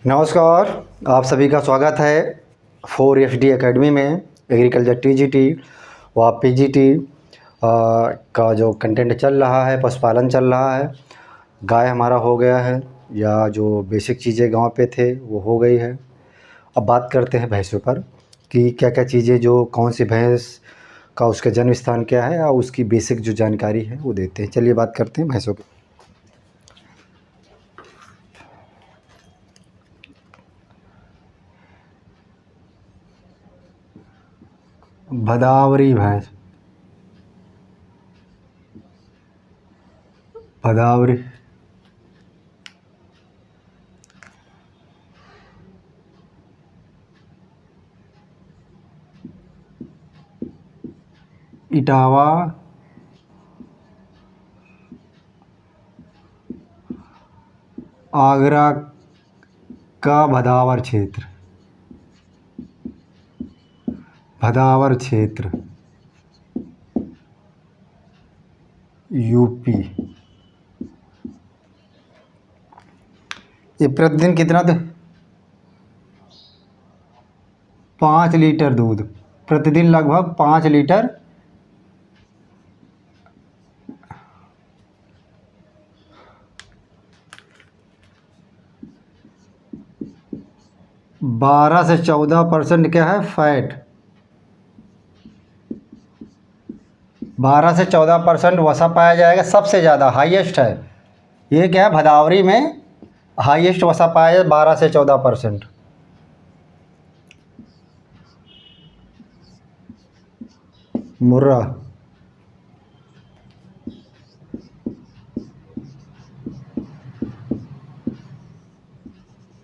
नमस्कार। आप सभी का स्वागत है 4FD एकेडमी में। एग्रीकल्चर TGT व PGT का जो कंटेंट चल रहा है, पशुपालन चल रहा है। गाय हमारा हो गया है, या जो बेसिक चीज़ें गांव पे थे वो हो गई है। अब बात करते हैं भैंसों पर कि क्या क्या चीज़ें, जो कौन सी भैंस का उसका जन्म स्थान क्या है, और उसकी बेसिक जो जानकारी है वो देते हैं। चलिए बात करते हैं भैंसों की। भदावरी भैंस, भदावरी, इटावा, आगरा का भदावर क्षेत्र, भदावर क्षेत्र यूपी। ये प्रतिदिन कितना 5 लीटर दूध, प्रतिदिन लगभग 5 लीटर। 12 से 14% क्या है फैट, 12 से 14% वसा पाया जाएगा। सबसे ज़्यादा हाईएस्ट है ये, क्या है भदावरी में हाईएस्ट वसा पाया जाए 12 से 14%। मुर्रा,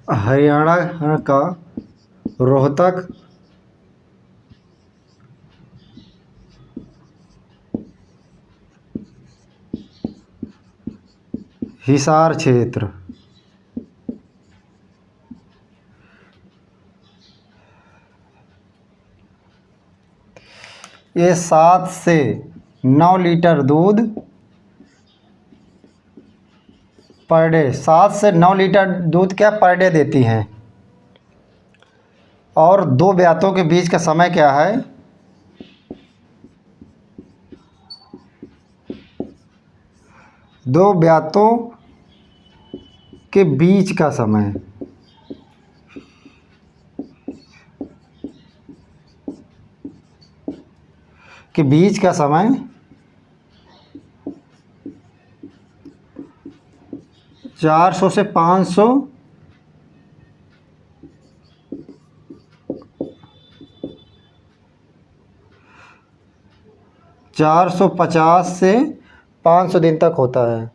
हरियाणा का रोहतक, हिसार क्षेत्र। ये 7 से 9 लीटर दूध पर डे, 7 से 9 लीटर दूध क्या पर डे देती हैं। और 2 ब्यातों के बीच का समय क्या है, 2 ब्यातों के बीच का समय, के बीच का समय 400 से 500, 450 से 500 दिन तक होता है।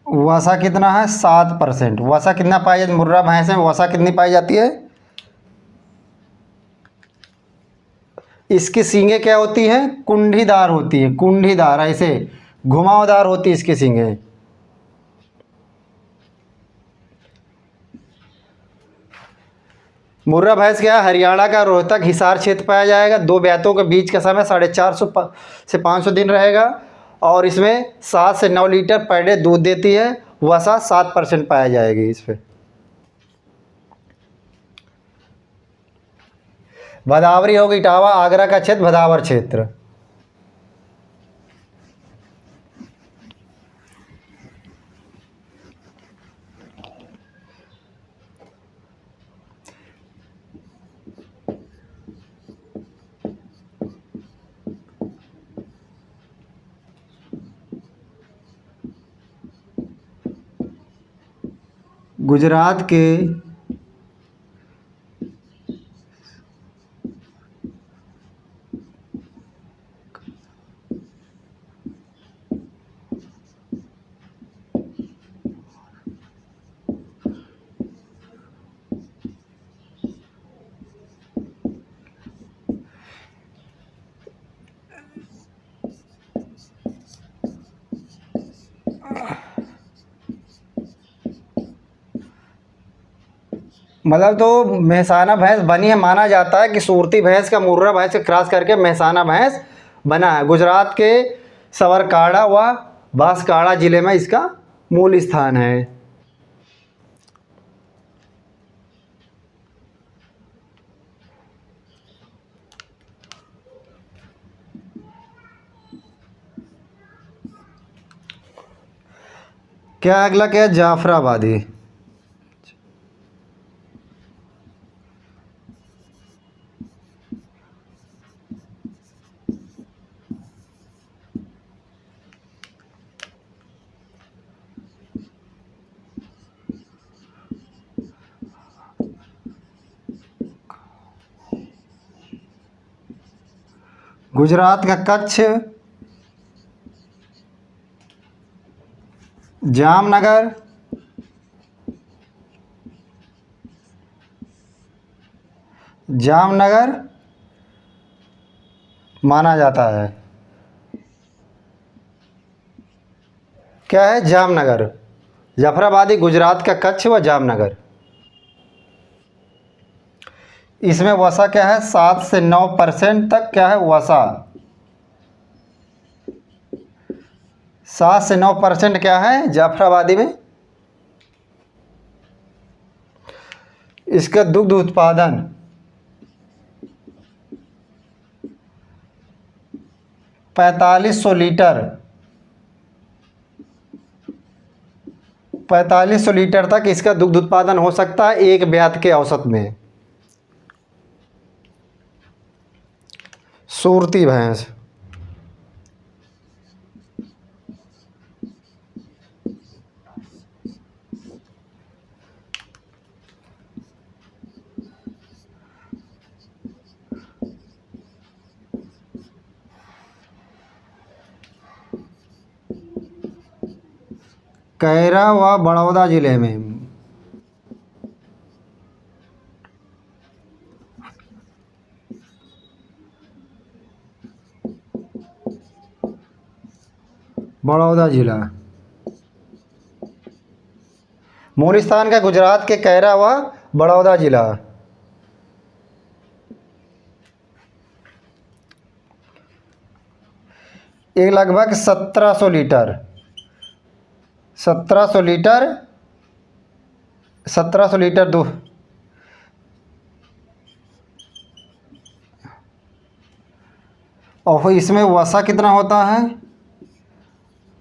वसा कितना है 7%। वसा कितना पाई जाती, मुर्रा भैंस में वसा कितनी पाई जाती है। इसकी सींगें क्या होती हैं, कुंडीदार होती है, कुंडीदार, ऐसे घुमावदार होती है इसकी सींगें। मुर्रा भैंस क्या है, हरियाणा का रोहतक हिसार क्षेत्र पाया जाएगा। 2 ब्यातों के बीच का समय 450 से 500 दिन रहेगा। और इसमें 7 से 9 लीटर पर डे दूध देती है। वसा 7% पाया जाएगी इस पर। भदावरी होगी इटावा, आगरा का क्षेत्र भदावर क्षेत्र। गुजरात के मतलब तो मेहसाना भैंस बनी है, माना जाता है कि सूरती भैंस का मुर्रा भैंस से क्रॉस करके मेहसाना भैंस बना है। गुजरात के सावरकाड़ा व बांसकाड़ा ज़िले में इसका मूल स्थान है। क्या अगला क्या है? जाफराबादी। गुजरात का कच्छ, जामनगर, जामनगर माना जाता है। क्या है? जामनगर। जाफराबादी गुजरात का कच्छ व जामनगर। इसमें वसा क्या है? 7 से 9% तक क्या है? वसा 7 से 9% क्या है जाफराबादी में? इसका दुग्ध उत्पादन 4500 लीटर 4500 लीटर तक इसका दुग्ध उत्पादन हो सकता है एक ब्यात के औसत में। सूरती भैंस। कैरा व बड़ौदा जिले में। बड़ौदा जिला। मूल स्थान का गुजरात के कैरा व बड़ौदा जिला। एक लगभग 1700 लीटर 1700 लीटर 1700 लीटर दूध। और इसमें वसा कितना होता है?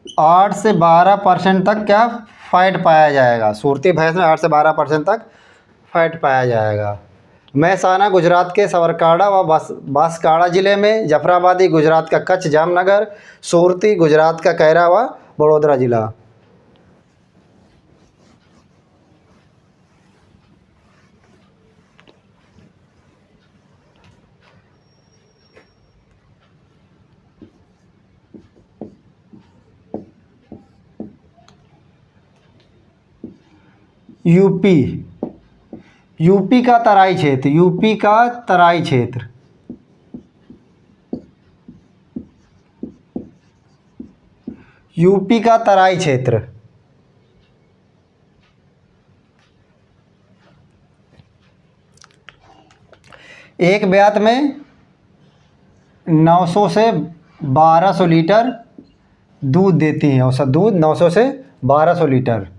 8 से 12% तक क्या फैट पाया जाएगा। सूरती भैंस में 8 से 12% तक फैट पाया जाएगा। मेहसाना गुजरात के सावरकाड़ा व बांसकाड़ा ज़िले में। जाफराबादी गुजरात का कच्छ जामनगर। सूरती गुजरात का कैरा व बड़ौदा जिला। यूपी। यूपी का तराई क्षेत्र। यूपी का तराई क्षेत्र। यूपी का तराई क्षेत्र। एक ब्यात में 900 से 1200 लीटर दूध देती है। औसत दूध 900 से 1200 लीटर।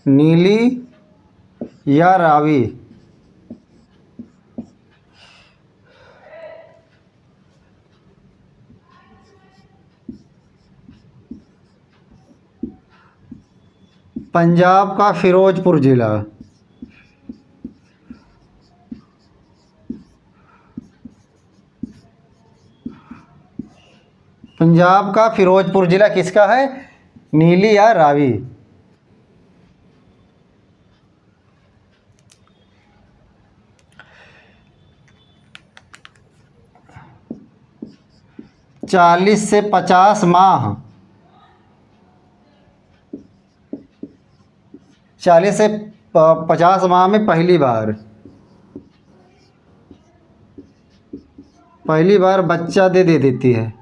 नीली या रावी। पंजाब का फिरोजपुर ज़िला। पंजाब का फिरोजपुर ज़िला किसका है? नीली या रावी। चालीस से 50 माह 40 से 50 माह में पहली बार बच्चा दे देती है।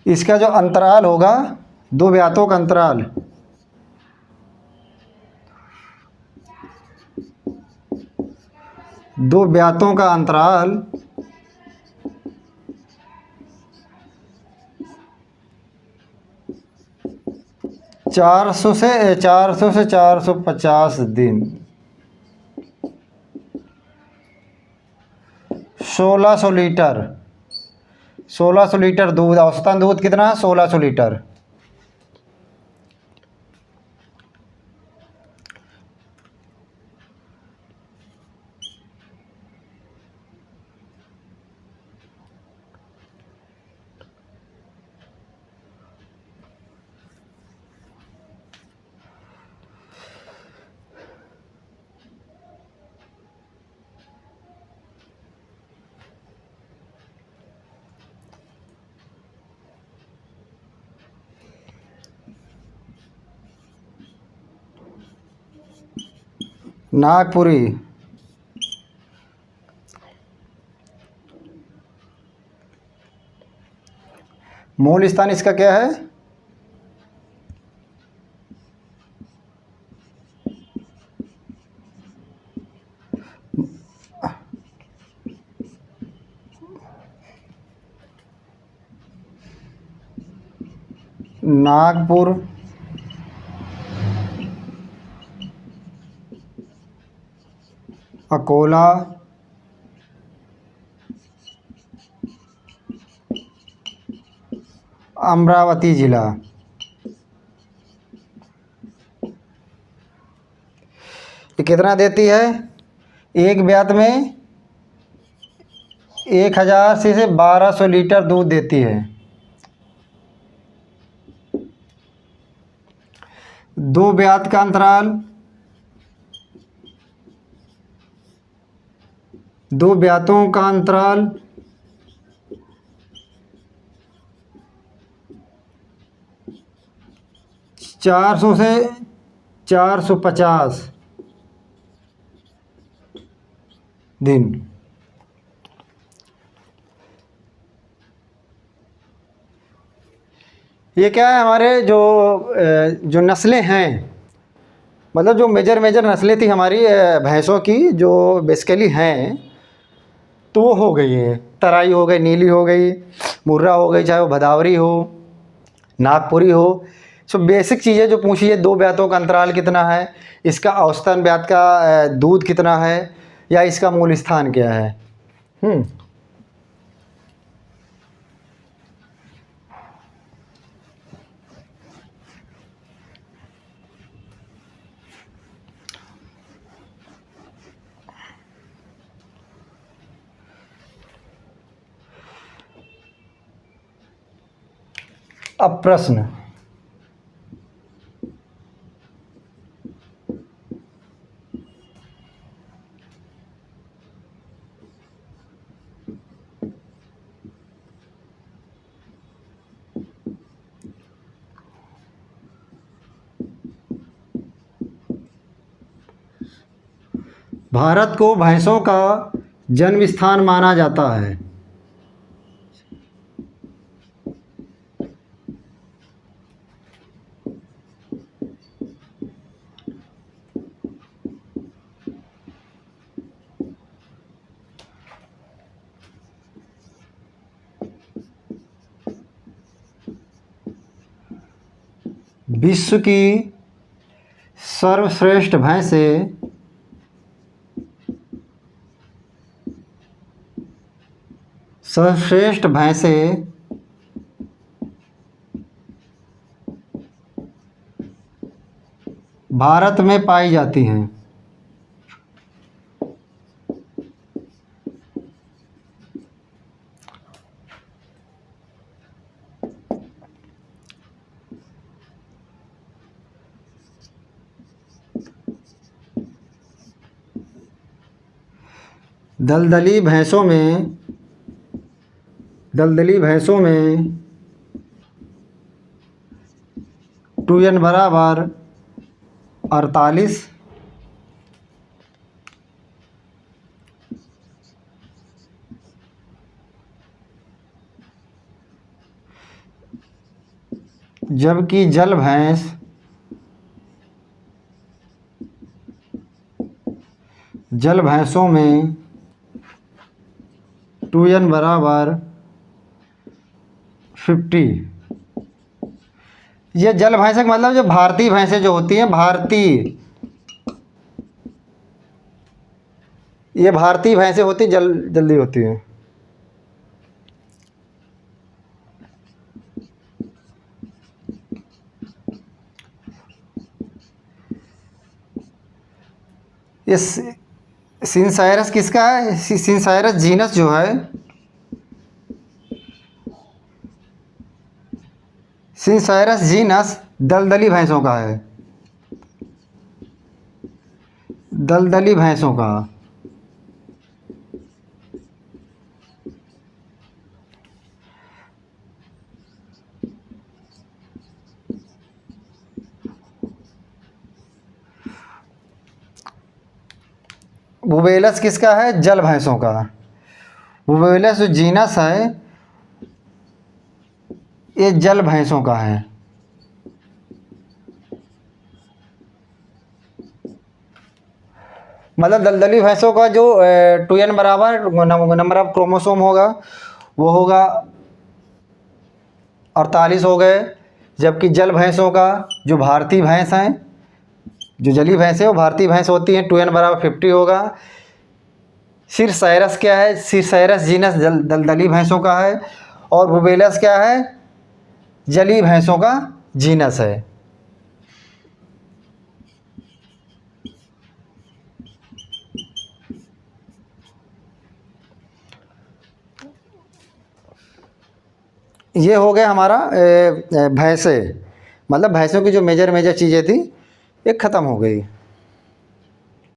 इसका जो अंतराल होगा, दो ब्यातों का अंतराल, दो ब्यातों का अंतराल 400 से 450 दिन। 1600 लीटर, 1600 लीटर दूध, औसतन दूध कितना? 1600 लीटर। नागपुरी, मूल स्थान इसका क्या है? नागपुर, अकोला, अमरावती जिला। ये कितना देती है? एक ब्यात में 1000 से 1200 लीटर दूध देती है। दो ब्यात का अंतराल, दो ब्यातों का अंतराल 400 से 450 दिन। ये क्या है, हमारे जो नस्लें हैं, मतलब जो मेजर नस्लें थी हमारी भैंसों की, जो बेसिकली हैं, तो वो हो गई है। तराई हो गई, नीली हो गई, मुर्रा हो गई, चाहे वो भदावरी हो, नागपुरी हो। सो बेसिक चीज़ें जो पूछी है, दो ब्यातों का अंतराल कितना है, इसका औसतन ब्यात का दूध कितना है, या इसका मूल स्थान क्या है। अब प्रश्न, भारत को भैंसों का जन्म स्थान माना जाता है। विश्व की सर्वश्रेष्ठ भैंसें भारत में पाई जाती हैं। दलदली भैंसों में 2n बराबर 48, जबकि जल भैंस जल भैंसों में 2n बराबर 50। ये जल भैंस का मतलब जो भारतीय भैंसें जो होती हैं, ये भारतीय भैंसें होती जल्दी होती हैं। इस सिनसायरस किसका है? सिनसायरस जीनस जो है, सिनसायरस जीनस दलदली भैंसों का है, दलदली भैंसों का। बुवेलस किसका है? जल भैंसों का। बुवेलस जो जीनस है ये जल भैंसों का है। मतलब दलदली भैंसों का जो 2n बराबर नंबर ऑफ क्रोमोसोम होगा वो होगा 48 हो गए। जबकि जल भैंसों का जो भारतीय भैंस हैं, जो जली भैंस है वो भारतीय भैंस होती हैं, 2n बराबर 50 होगा। सिरसायरस क्या है? सिरसायरस जीनस दलदली भैंसों का है। और बुवेलस क्या है? जली भैंसों का जीनस है। ये हो गया हमारा भैंसे, मतलब भैंसों की जो मेजर चीज़ें थी ये ख़त्म हो गई।